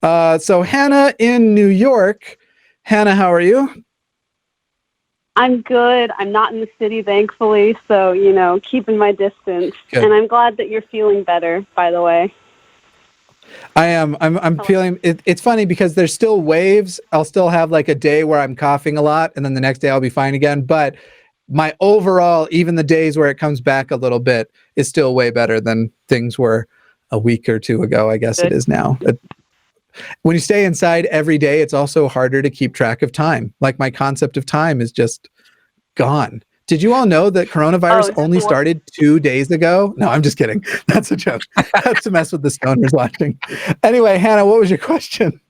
So Hannah in New York. Hannah, how are you? I'm good. I'm not in the city, thankfully, so, keeping my distance. Good. And I'm glad that you're feeling better, by the way. I am. I'm feeling it. It's funny because there's still waves. I'll still have like a day where I'm coughing a lot, and then the next day I'll be fine again. But my overall, even the days where it comes back a little bit, is still way better than things were a week or two ago. I guess it is now. When you stay inside every day, it's also harder to keep track of time. Like my concept of time is just gone. Did you all know that coronavirus only started 2 days ago? No, I'm just kidding. That's a joke. That's to mess with the stoners watching. Anyway, Hannah, what was your question?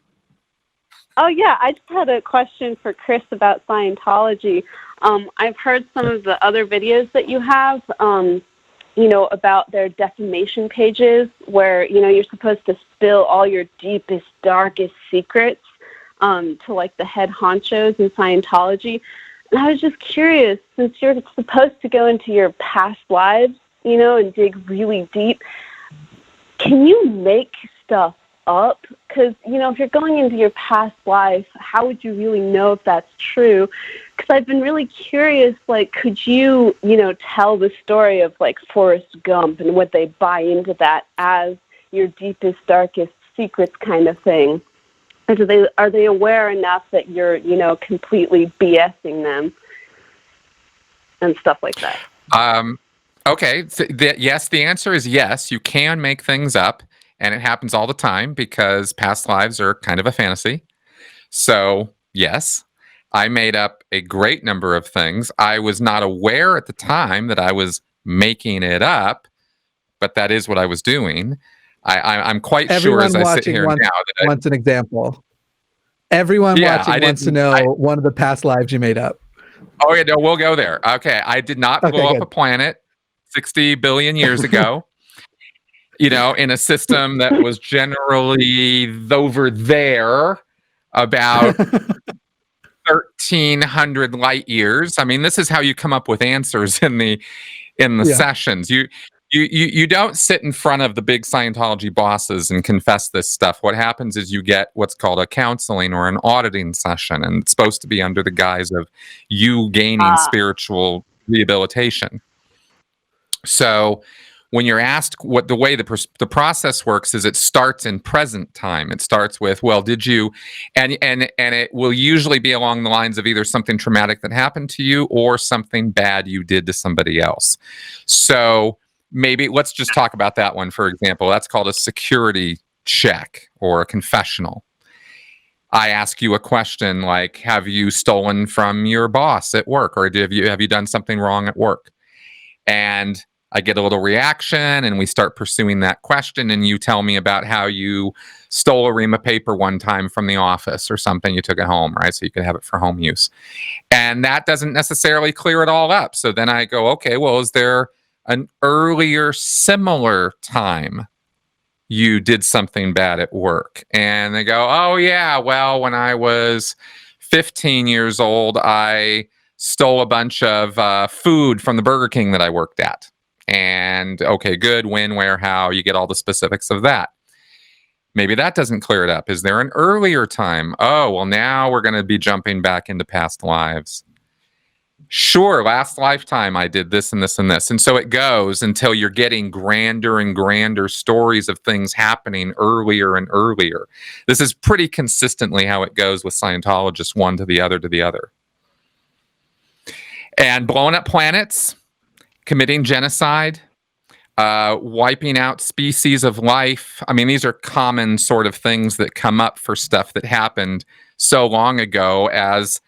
Oh, yeah. I just had a question for Chris about Scientology. I've heard some of the other videos that you have, about their defamation pages where, you're supposed to spill all your deepest, darkest secrets to, like, the head honchos in Scientology. And I was just curious, since you're supposed to go into your past lives, and dig really deep, can you make stuff up? Because, if you're going into your past life, how would you really know if that's true? Because I've been really curious, like, could you, tell the story of, like, Forrest Gump and would they buy into that as your deepest, darkest secrets kind of thing? Or are they aware enough that you're, completely BSing them and stuff like that? Okay. Yes, the answer is yes. You can make things up, and it happens all the time because past lives are kind of a fantasy. So, yes, I made up a great number of things. I was not aware at the time that I was making it up, but that is what I was doing. I'm quite sure as I sit here now that wants an example. Everyone watching wants to know one of the past lives you made up. Oh, yeah, no, we'll go there. Okay, I did not blow up a planet 60 billion years ago, in a system that was generally over there about 1,300 light years. I mean, this is how you come up with answers in the sessions. You don't sit in front of the big Scientology bosses and confess this stuff. What happens is you get what's called a counseling or an auditing session, and it's supposed to be under the guise of you gaining spiritual rehabilitation. So when you're asked what the way the process works is, it starts in present time. It starts with, well, did you, and it will usually be along the lines of either something traumatic that happened to you or something bad you did to somebody else. So maybe let's just talk about that one, for example. That's called a security check or a confessional. I ask you a question like, have you stolen from your boss at work, or have you done something wrong at work? And I get a little reaction, and we start pursuing that question, and you tell me about how you stole a ream of paper one time from the office or something. You took it home, right? So you could have it for home use. And that doesn't necessarily clear it all up. So then I go, okay, well, is there an earlier similar time you did something bad at work? And they go, oh, yeah, well, when I was 15 years old, I stole a bunch of food from the Burger King that I worked at. And okay, good, when, where, how, you get all the specifics of that. Maybe that doesn't clear it up. Is there an earlier time? Oh, well, now we're going to be jumping back into past lives. Sure, last lifetime I did this and this and this. And so it goes until you're getting grander and grander stories of things happening earlier and earlier. This is pretty consistently how it goes with Scientologists, one to the other to the other. And blowing up planets, committing genocide, wiping out species of life. I mean, these are common sort of things that come up for stuff that happened so long ago. As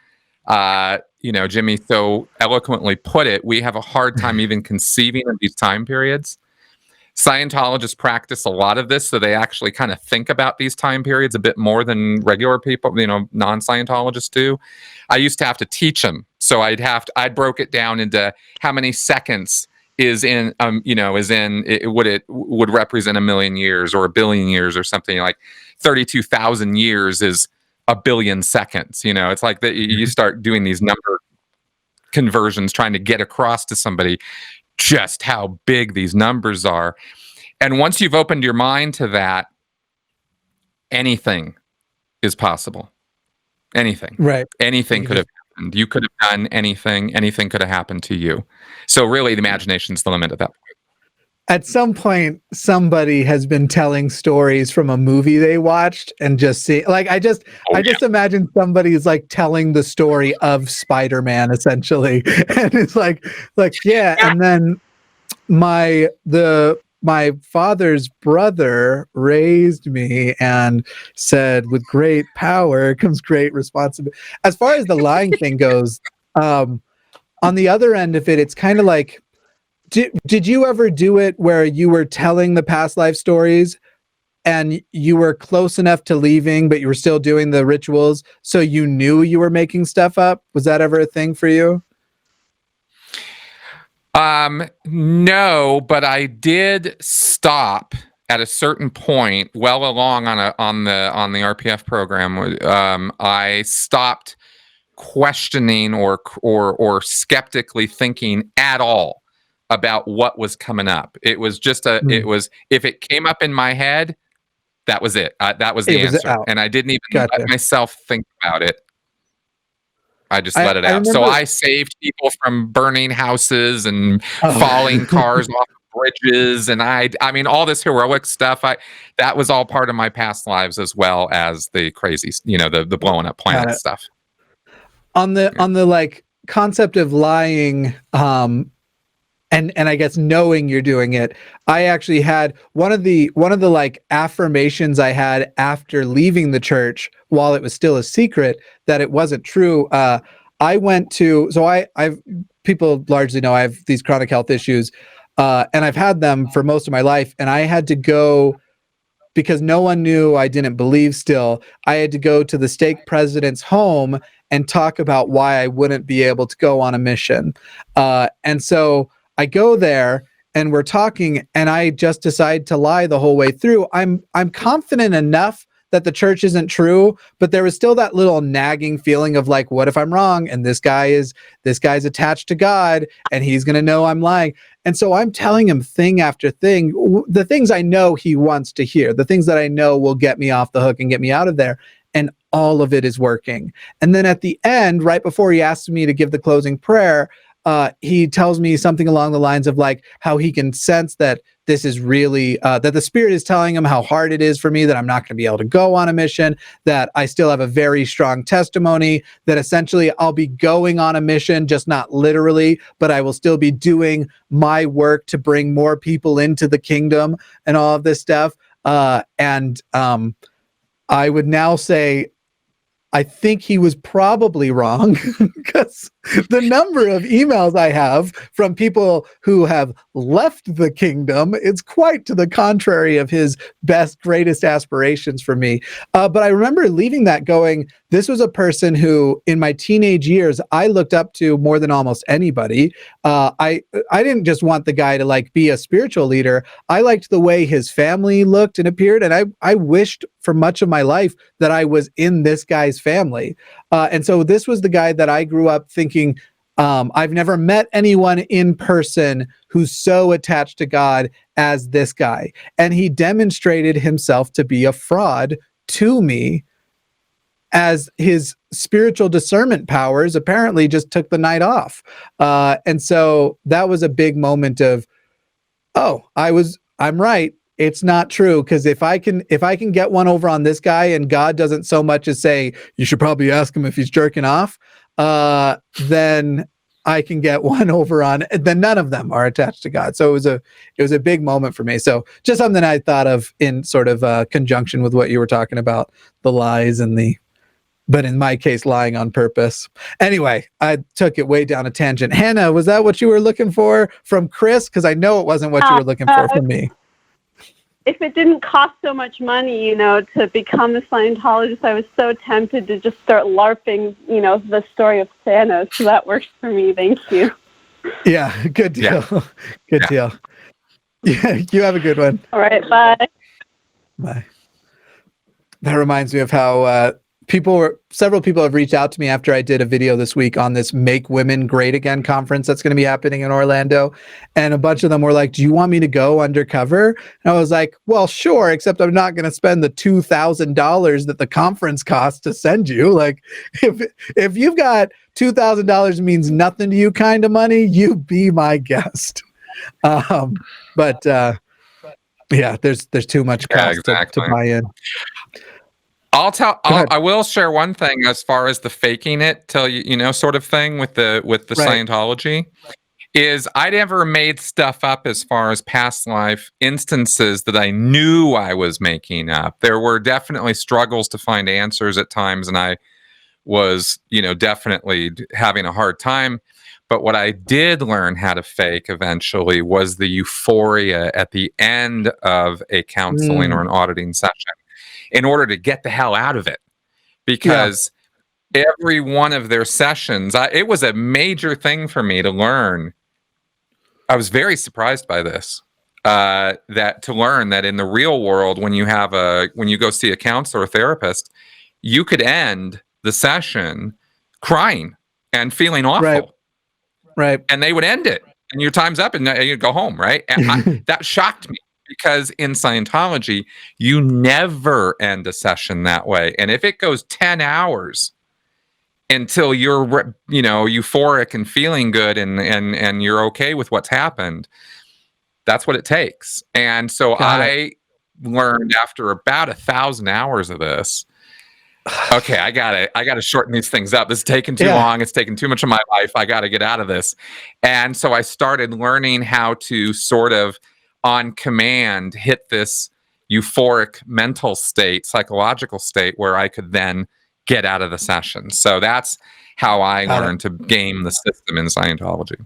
Jimmy so eloquently put it, we have a hard time even conceiving of these time periods. Scientologists practice a lot of this, so they actually kind of think about these time periods a bit more than regular people, non-Scientologists do. I used to have to teach them, so I'd broke it down into how many seconds is in, it would represent 1 million years or 1 billion years or something. Like 32,000 years is 1 billion seconds. It's like that. You start doing these number conversions, trying to get across to somebody just how big these numbers are. And once you've opened your mind to that, anything is possible. Anything. Right. Anything could have happened. You could have done anything. Anything could have happened to you. So really, the imagination's the limit at that point. At some point, somebody has been telling stories from a movie they watched and just see, like, I just imagine somebody's like telling the story of Spider-Man essentially. And it's like, yeah. And then my father's brother raised me and said, with great power comes great responsibility. As far as the lying thing goes, on the other end of it, it's kind of like, did you ever do it where you were telling the past life stories and you were close enough to leaving, but you were still doing the rituals, so you knew you were making stuff up? Was that ever a thing for you? No, but I did stop at a certain point, well along on the RPF program. I stopped questioning or skeptically thinking at all about what was coming up. It was just it was, if it came up in my head, that was it. That was the answer. And I didn't even let myself think about it. I just let it out. So I saved people from burning houses and falling cars off bridges. And I mean, all this heroic stuff, that was all part of my past lives, as well as the crazy, the blowing up planet stuff. On the like concept of lying, and I guess knowing you're doing it, I actually had one of the like affirmations I had after leaving the church while it was still a secret that it wasn't true. I went to, so I've people largely know I have these chronic health issues, and I've had them for most of my life, and I had to go, because no one knew I didn't believe still, I had to go to the stake president's home and talk about why I wouldn't be able to go on a mission. And so I go there and we're talking, and I just decide to lie the whole way through. I'm confident enough that the church isn't true, but there was still that little nagging feeling of like, what if I'm wrong? And this guy's attached to God and he's going to know I'm lying. And so I'm telling him thing after thing, the things I know he wants to hear, the things that I know will get me off the hook and get me out of there. And all of it is working. And then at the end, right before he asks me to give the closing prayer, he tells me something along the lines of like how he can sense that this is really, that the spirit is telling him how hard it is for me, that I'm not going to be able to go on a mission, that I still have a very strong testimony, that essentially I'll be going on a mission, just not literally, but I will still be doing my work to bring more people into the kingdom and all of this stuff. And I would now say, I think he was probably wrong, because the number of emails I have from people who have left the kingdom, it's quite to the contrary of his greatest aspirations for me. But I remember leaving that going, this was a person who in my teenage years, I looked up to more than almost anybody. I didn't just want the guy to like be a spiritual leader. I liked the way his family looked and appeared. And I wished for much of my life that I was in this guy's family. And so this was the guy that I grew up thinking, I've never met anyone in person who's so attached to God as this guy. And he demonstrated himself to be a fraud to me, as his spiritual discernment powers apparently just took the night off. And so that was a big moment of, oh, I'm right. It's not true. Because if I can get one over on this guy and God doesn't so much as say, you should probably ask him if he's jerking off, then I can get one over on, then none of them are attached to God. So it was a big moment for me. So just something I thought of in sort of conjunction with what you were talking about, the lies but in my case, lying on purpose. Anyway, I took it way down a tangent. Hannah, was that what you were looking for from Chris? Because I know it wasn't what you were looking for from me. If it didn't cost so much money, to become a Scientologist, I was so tempted to just start LARPing, the story of Thanos. So that works for me. Thank you. Yeah, good deal. Yeah. Good deal. Yeah, you have a good one. All right, bye. Bye. That reminds me of how several people have reached out to me after I did a video this week on this Make Women Great Again conference that's going to be happening in Orlando. And a bunch of them were like, do you want me to go undercover? And I was like, well, sure, except I'm not going to spend the $2,000 that the conference costs to send you. Like, if you've got $2,000 means nothing to you kind of money, you be my guest. But yeah, there's too much cost to buy in. I will share one thing as far as the faking it till you sort of thing with the Right. Scientology is I never made stuff up as far as past life instances that I knew I was making up. There were definitely struggles to find answers at times, and I was, definitely having a hard time. But what I did learn how to fake eventually was the euphoria at the end of a counseling or an auditing session, in order to get the hell out of it, because every one of their sessions, it was a major thing for me to learn. I was very surprised by this, that to learn that in the real world, when you go see a counselor or therapist, you could end the session crying and feeling awful. Right. And they would end it and your time's up and you go home. Right. And that shocked me. Because in Scientology, you never end a session that way. And if it goes 10 hours until you're, euphoric and feeling good and you're okay with what's happened, that's what it takes. And so I learned after about 1,000 hours of this, okay, I gotta shorten these things up. This is taking too long. It's taking too much of my life. I got to get out of this. And so I started learning how to sort of on command hit this euphoric mental state, psychological state, where I could then get out of the session. So that's how I learned to game the system in Scientology.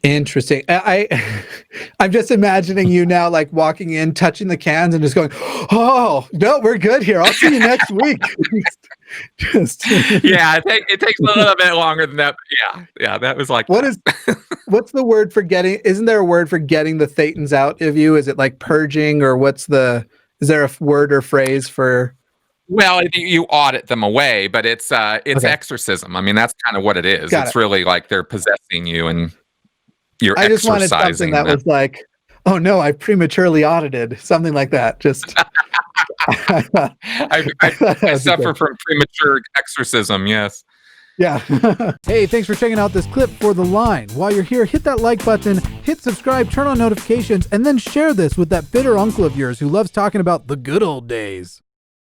Interesting. I'm just imagining you now, like walking in, touching the cans, and just going, "Oh no, we're good here. I'll see you next week." It takes a little bit longer than that. Yeah, that was like. What's the word for getting? Isn't there a word for getting the thetans out of you? Is it like purging, or is there a word or phrase for? Well, you audit them away, but it's exorcism. I mean, that's kind of what it is. It's really like they're possessing you and. I just wanted something that was like, oh no, I prematurely audited, something like that. Just I suffer from premature exorcism. Yes. Yeah. Hey, thanks for checking out this clip for The Line. While you're here, hit that like button, hit subscribe, turn on notifications, and then share this with that bitter uncle of yours who loves talking about the good old days.